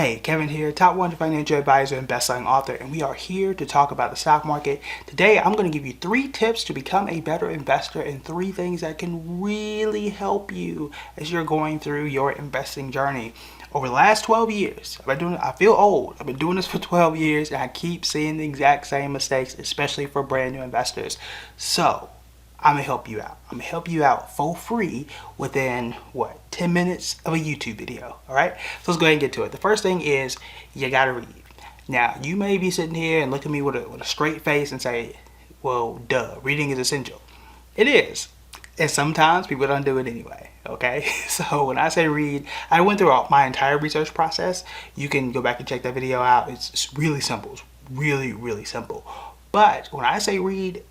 Hey, Kevin here, top 100 financial advisor and best-selling author, and we are here to talk about the stock market. Today, I'm going to give you 3 tips to become a better investor and 3 things that can really help you as you're going through your investing journey. Over the last 12 years, I feel old. I've been doing this for 12 years, and I keep seeing the exact same mistakes, especially for brand new investors. So, I'm gonna help you out. I'm gonna help you out for free within 10 minutes of a YouTube video. All right, so let's go ahead and get to it. The first thing is you gotta read. Now, you may be sitting here and look at me with a straight face and say, well, duh, reading is essential. It is, and sometimes people don't do it anyway. Okay, so when I say read, I went through my entire research process. You can go back and check that video out. It's really simple. It's really simple. But when I say read,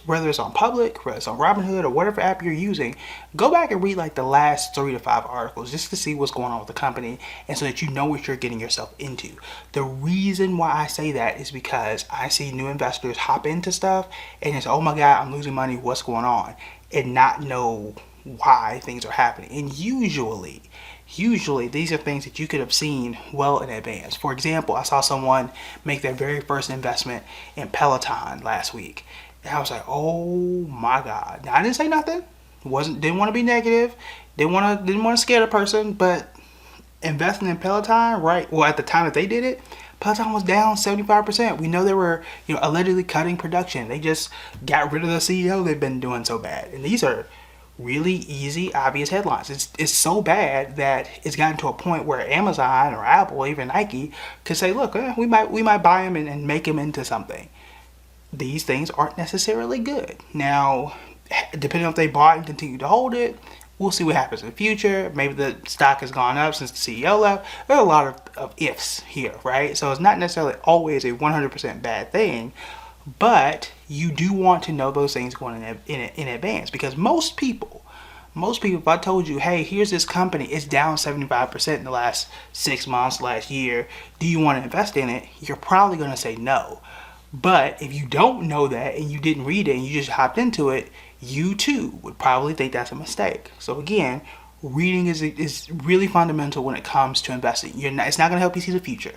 whether it's on Public, whether it's on Robinhood, or whatever app you're using, go back and read like the last 3 to 5 articles just to see what's going on with the company and so that you know what you're getting yourself into. The reason why I say that is because I see new investors hop into stuff and it's, oh my God, I'm losing money, what's going on? And not know why things are happening. And usually these are things that you could have seen well in advance. For example, I saw someone make their very first investment in Peloton last week. And I was like, oh my God. Now, I didn't say nothing. Didn't want to be negative. Didn't want to scare the person. But investing in Peloton, right? Well, at the time that they did it, Peloton was down 75%. We know they were, allegedly cutting production. They just got rid of the CEO. They've been doing so bad. And these are really easy, obvious headlines. It's so bad that it's gotten to a point where Amazon or Apple, even Nike, could say, look, we might buy them and make them into something. These things aren't necessarily good. Now, depending on if they bought and continue to hold it, we'll see what happens in the future. Maybe the stock has gone up since the CEO left. There are a lot of ifs here, right? So it's not necessarily always a 100% bad thing, but you do want to know those things going in advance, because most people, if I told you, hey, here's this company, it's down 75% in the last 6 months, last year, do you want to invest in it? You're probably going to say no. But if you don't know that and you didn't read it and you just hopped into it, you too would probably think that's a mistake. So again, reading is really fundamental when it comes to investing. It's not going to help you see the future.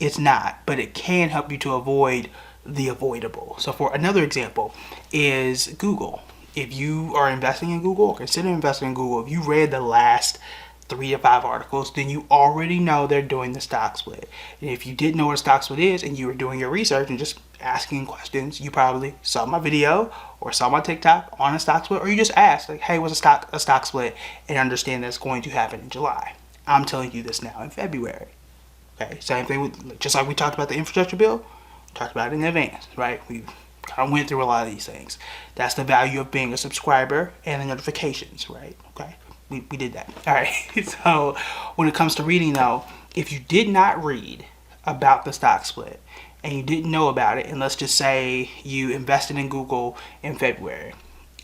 It's not, but it can help you to avoid the avoidable. So for another example is Google. If you are investing in Google, or consider investing in Google, if you read the last 3 to 5 articles, then you already know they're doing the stock split. And if you didn't know what a stock split is and you were doing your research and just asking questions, you probably saw my video or saw my TikTok on a stock split, or you just asked, like, hey, what's a stock split, and understand that it's going to happen in July. I'm telling you this now in February. Okay, same thing with, just like we talked about the infrastructure bill, talked about it in advance, right? We kind of went through a lot of these things. That's the value of being a subscriber and the notifications, right? Okay. We did that. All right. So when it comes to reading, though, if you did not read about the stock split and you didn't know about it, and let's just say you invested in Google in February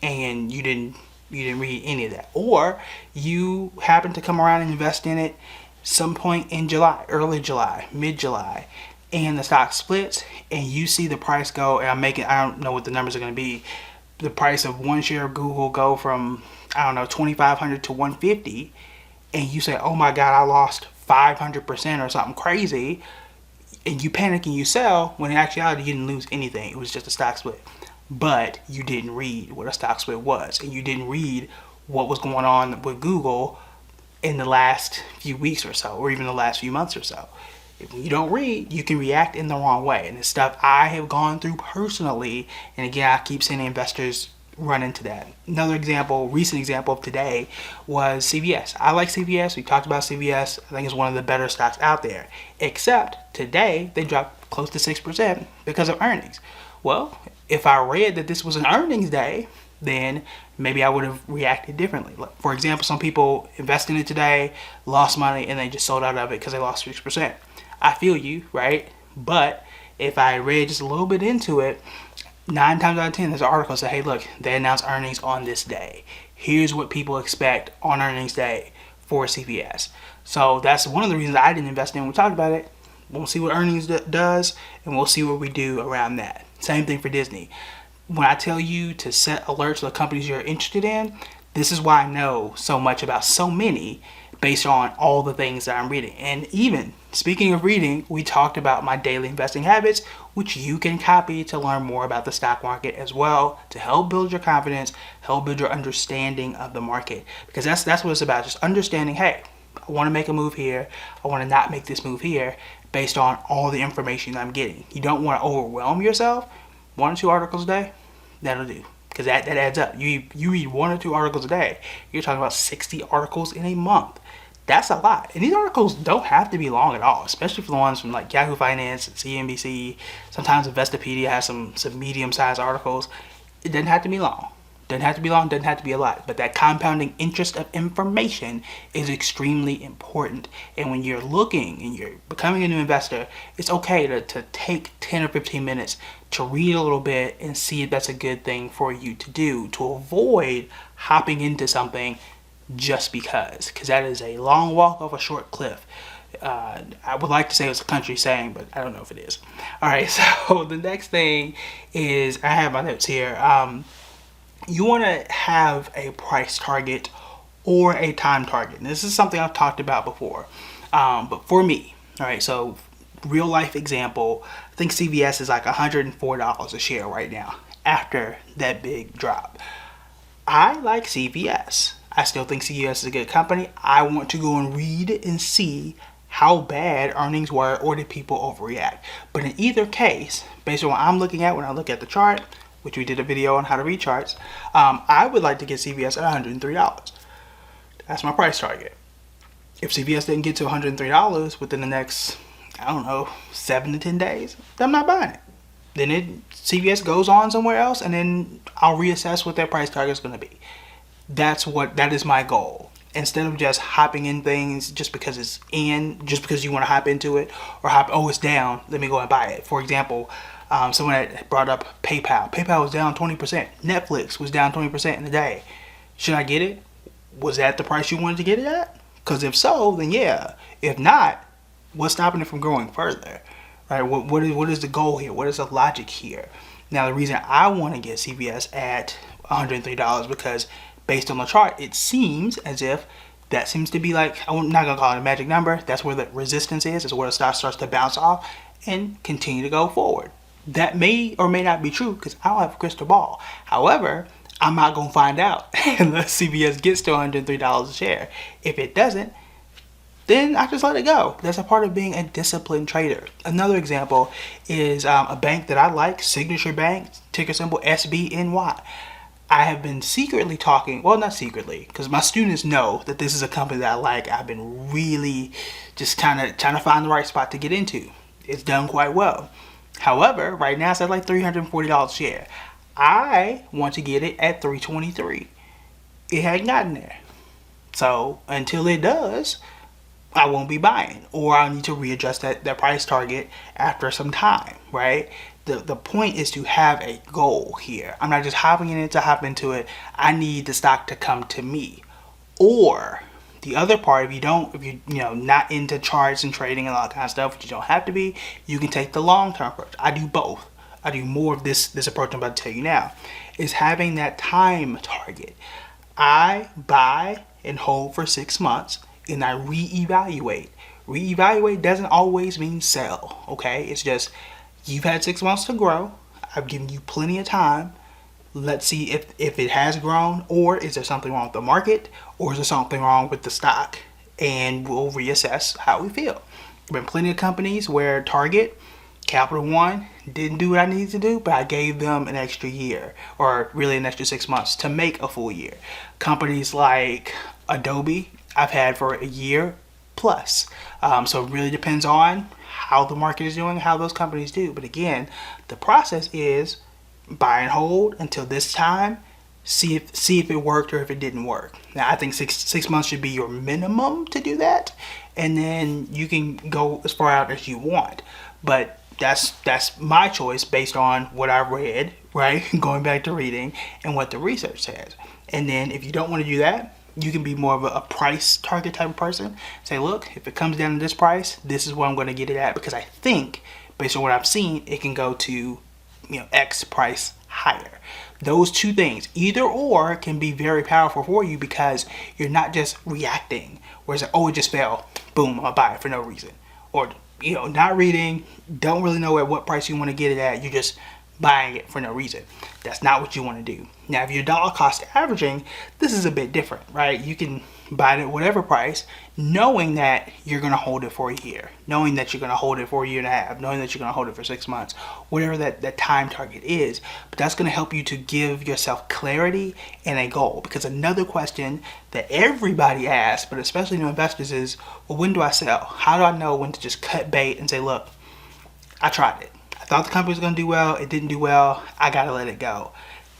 and you didn't read any of that, or you happened to come around and invest in it some point in July, early July, mid-July, and the stock splits and you see the price go, and I don't know what the numbers are going to be, the price of one share of Google go from, I don't know, 2,500 to 150, and you say, oh my God, I lost 500% or something crazy, and you panic and you sell, when in actuality you didn't lose anything. It was just a stock split. But you didn't read what a stock split was, and you didn't read what was going on with Google in the last few weeks or so, or even the last few months or so. If you don't read, you can react in the wrong way. And it's stuff I have gone through personally. And again, I keep seeing investors run into that. Another example, recent example of today, was CVS. I like CVS. We talked about CVS. I think it's one of the better stocks out there. Except today, they dropped close to 6% because of earnings. Well, if I read that this was an earnings day, then maybe I would have reacted differently. Like, for example, some people invested in it today, lost money, and they just sold out of it because they lost 6%. I feel you, right? But if I read just a little bit into it, 9 times out of 10, there's an article that says, hey, look, they announced earnings on this day. Here's what people expect on earnings day for CVS. So that's one of the reasons I didn't invest in. We talked about it. We'll see what earnings does, and we'll see what we do around that. Same thing for Disney. When I tell you to set alerts to the companies you're interested in, this is why I know so much about so many, based on all the things that I'm reading. And even speaking of reading, we talked about my daily investing habits, which you can copy to learn more about the stock market as well, to help build your confidence, help build your understanding of the market. Because that's what it's about, just understanding, hey, I want to make a move here, I want to not make this move here, based on all the information I'm getting. You don't want to overwhelm yourself. 1 or 2 articles a day, that'll do. Because that adds up. You read 1 or 2 articles a day, you're talking about 60 articles in a month. That's a lot. And these articles don't have to be long at all, especially for the ones from like Yahoo Finance and CNBC. Sometimes Investopedia has some medium-sized articles. It doesn't have to be long. Doesn't have to be long, doesn't have to be a lot. But that compounding interest of information is extremely important. And when you're looking and you're becoming a new investor, it's okay to take 10 or 15 minutes to read a little bit and see if that's a good thing for you to do, to avoid hopping into something just because that is a long walk off a short cliff. I would like to say it's a country saying, but I don't know if it is. All right, so the next thing is, I have my notes here. You want to have a price target or a time target. And this is something I've talked about before. But for me, all right, so real life example, I think CVS is like $104 a share right now after that big drop. I like CVS. I still think CVS is a good company. I want to go and read and see how bad earnings were, or did people overreact. But in either case, based on what I'm looking at when I look at the chart, which we did a video on how to read charts, I would like to get CVS at $103. That's my price target. If CVS didn't get to $103 within the next, I don't know, 7 to 10 days, then I'm not buying it. Then CVS goes on somewhere else, and then I'll reassess what their price target is going to be. That is my goal. Instead of just hopping in things just because it's in, just because you want to hop into it, or it's down, let me go and buy it. For example, someone had brought up PayPal. PayPal was down 20%. Netflix was down 20% in a day. Should I get it? Was that the price you wanted to get it at? Because if so, then yeah. If not, what's stopping it from growing further? Right? What is the goal here? What is the logic here? Now, the reason I want to get CVS at $103 because based on the chart, it seems as if that seems to be like, I'm not going to call it a magic number. That's where the resistance is where the stock starts to bounce off and continue to go forward. That may or may not be true because I don't have a crystal ball. However, I'm not going to find out unless CVS gets to $103 a share. If it doesn't, then I just let it go. That's a part of being a disciplined trader. Another example is a bank that I like, Signature Bank, ticker symbol SBNY. I have been secretly talking, well, not secretly, because my students know that this is a company that I like. I've been really just trying to find the right spot to get into. It's done quite well. However, right now it's at like $340 a share. I want to get it at $323. It hadn't gotten there. So until it does, I won't be buying, or I'll need to readjust that price target after some time, right? The point is to have a goal here. I'm not just hopping in it to hop into it. I need the stock to come to me. Or the other part, if you're not into charts and trading and all that kind of stuff, which you don't have to be, you can take the long-term approach. I do both. I do more of this approach I'm about to tell you now, is having that time target. I buy and hold for 6 months, and I reevaluate. Reevaluate doesn't always mean sell, okay? It's just, you've had 6 months to grow. I've given you plenty of time. Let's see if it has grown, or is there something wrong with the market, or is there something wrong with the stock? And we'll reassess how we feel. There have been plenty of companies where Target, Capital One, didn't do what I needed to do, but I gave them an extra year, or really an extra 6 months to make a full year. Companies like Adobe, I've had for a year plus. So it really depends on how the market is doing, how those companies do. But again, the process is buy and hold until this time, see if it worked or if it didn't work. Now, I think six months should be your minimum to do that, and then you can go as far out as you want. But that's my choice based on what I read, right? Going back to reading and what the research says. And then if you don't want to do that, you can be more of a price target type of person. Say, look, if it comes down to this price, this is what I'm going to get it at, because I think based on what I've seen, it can go to X price higher. Those two things, either or, can be very powerful for you because you're not just reacting, where it's like, oh, it just fell, boom, I'll buy it for no reason. Or, not reading, don't really know at what price you want to get it at, you're just buying it for no reason. That's not what you want to do. Now, if you're dollar cost averaging, this is a bit different, right? You can buy it at whatever price, knowing that you're going to hold it for a year, knowing that you're going to hold it for a year and a half, knowing that you're going to hold it for 6 months, whatever that time target is. But that's going to help you to give yourself clarity and a goal. Because another question that everybody asks, but especially new investors, is, well, when do I sell? How do I know when to just cut bait and say, look, I tried it. I thought the company was going to do well. It didn't do well. I got to let it go.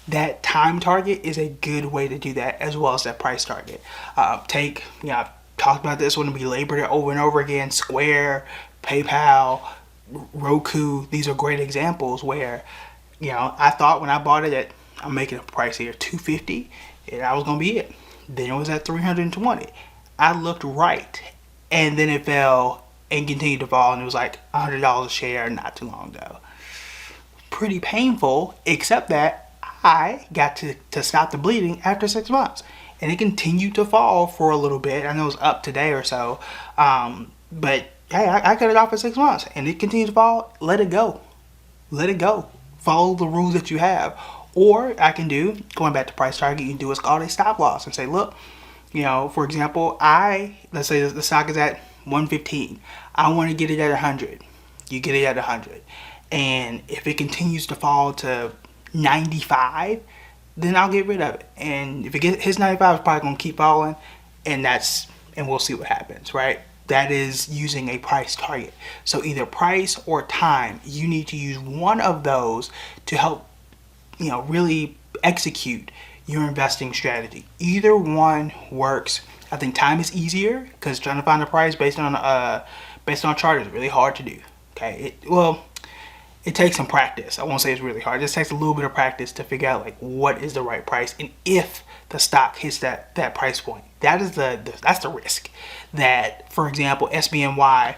That time target is a good way to do that, as well as that price target. I've talked about this when we labored it over and over again. Square, PayPal, Roku, these are great examples where, I thought when I bought it that I'm making a price here, $250, and that was going to be it. Then it was at $320. I looked right, and then it fell and continued to fall, and it was like $100 a share not too long ago. Pretty painful, except that I got to stop the bleeding after 6 months, and it continued to fall for a little bit. I know it was up today or so, but hey, I cut it off for 6 months, and it continued to fall. Let it go. Follow the rules that you have. Or I can do, going back to price target, you can do what's called a stop loss and say, look, for example, let's say the stock is at 115. I want to get it at 100. You get it at 100. And if it continues to fall to 95, then I'll get rid of it. And if it hits 95, it's probably going to keep falling, and we'll see what happens, right? That is using a price target. So either price or time, you need to use one of those to help, really execute your investing strategy. Either one works. I think time is easier because trying to find a price based on a chart is really hard to do. Okay, it takes some practice. I won't say it's really hard. It just takes a little bit of practice to figure out like what is the right price, and if the stock hits that price point. That's the risk. That, for example, SBNY,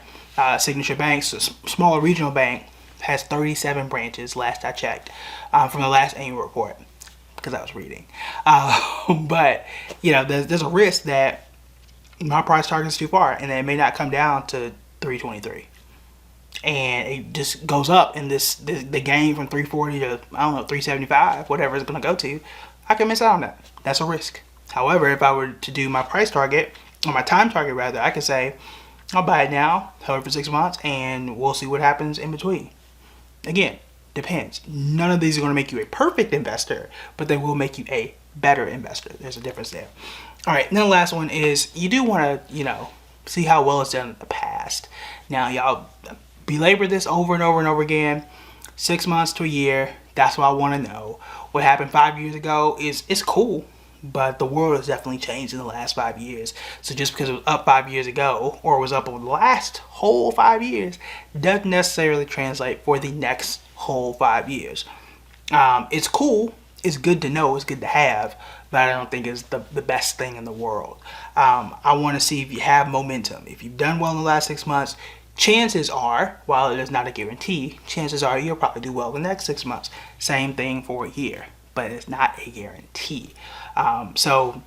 Signature Bank, a smaller regional bank, has 37 branches last I checked, from the last annual report, because I was reading. But there's a risk that my price target is too far, and it may not come down to 323. And it just goes up, and the gain from 340 to 375, whatever it's going to go to, I can miss out on that. That's a risk. However, if I were to do my price target, or my time target rather, I could say I'll buy it now, hold it for 6 months, and we'll see what happens in between. Again, depends. None of these are going to make you a perfect investor, but they will make you a better investor. There's a difference there. All right, and then the last one is you do want to see how well it's done in the past. Now, y'all belabor this over and over and over again. 6 months to a year, that's what I want to know. What happened 5 years ago it's cool, but the world has definitely changed in the last 5 years. So just because it was up 5 years ago, or it was up over the last whole 5 years, doesn't necessarily translate for the next whole 5 years. It's cool, it's good to know, it's good to have, but I don't think it's the best thing in the world. I want to see if you have momentum. If you've done well in the last 6 months, chances are, while it is not a guarantee, chances are you'll probably do well the next 6 months. Same thing for a year, but it's not a guarantee. So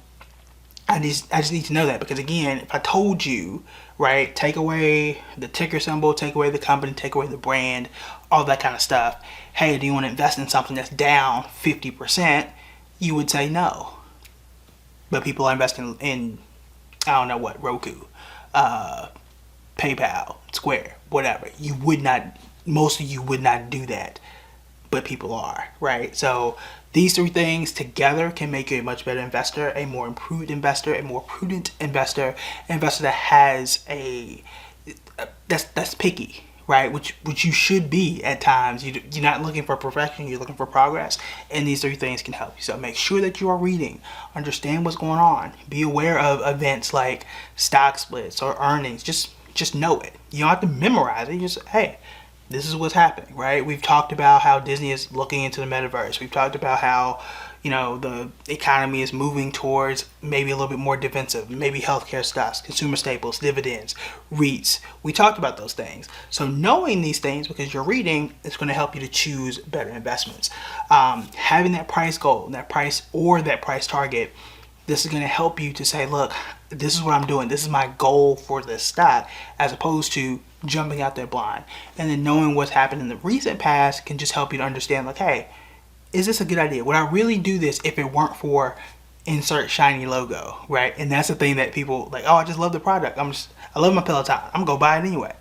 I just need to know that, because again, if I told you, right, take away the ticker symbol, take away the company, take away the brand, all that kind of stuff. Hey, do you want to invest in something that's down 50%? You would say no. But people are investing in I don't know what, Roku, PayPal, Square, whatever. Most of you would not do that, but people are, right? So these three things together can make you a much better investor, a more improved investor, a more prudent investor, an investor that has that's picky, right? Which you should be at times. You're not looking for perfection, you're looking for progress, and these three things can help you. So make sure that you are reading, understand what's going on, be aware of events like stock splits or earnings. Just know it. You don't have to memorize it. You just, hey, this is what's happening, right? We've talked about how Disney is looking into the metaverse. We've talked about how, the economy is moving towards maybe a little bit more defensive, maybe healthcare stocks, consumer staples, dividends, REITs. We talked about those things. So knowing these things, because you're reading, is going to help you to choose better investments. Having that price goal, that price target, this is going to help you to say, look, this is what I'm doing. This is my goal for this stock, as opposed to jumping out there blind. And then knowing what's happened in the recent past can just help you to understand, like, hey, is this a good idea? Would I really do this if it weren't for insert shiny logo, right? And that's the thing that people like, oh, I just love the product. I love my Peloton. I'm going to buy it anyway.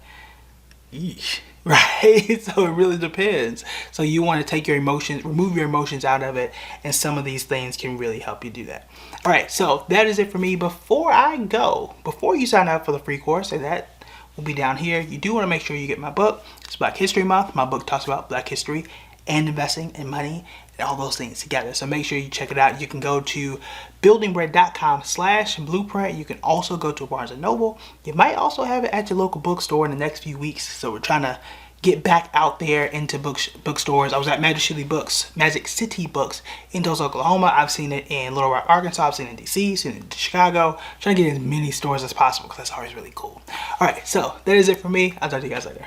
Yeesh. Right? So it really depends. So you want to take your emotions, remove your emotions out of it, and some of these things can really help you do that. All right, so that is it for me. Before you sign up for the free course, and that will be down here, you do want to make sure you get my book. It's Black History Month. My book talks about Black history and investing and money and all those things together. So make sure you check it out. You can go to buildingbread.com/blueprint. You can also go to Barnes & Noble. You might also have it at your local bookstore in the next few weeks. So we're trying to get back out there into bookstores. I was at Magic City Books in Tulsa, Oklahoma. I've seen it in Little Rock, Arkansas. I've seen it in DC, seen it in Chicago. Trying to get in as many stores as possible because that's always really cool. All right, so that is it for me. I'll talk to you guys later.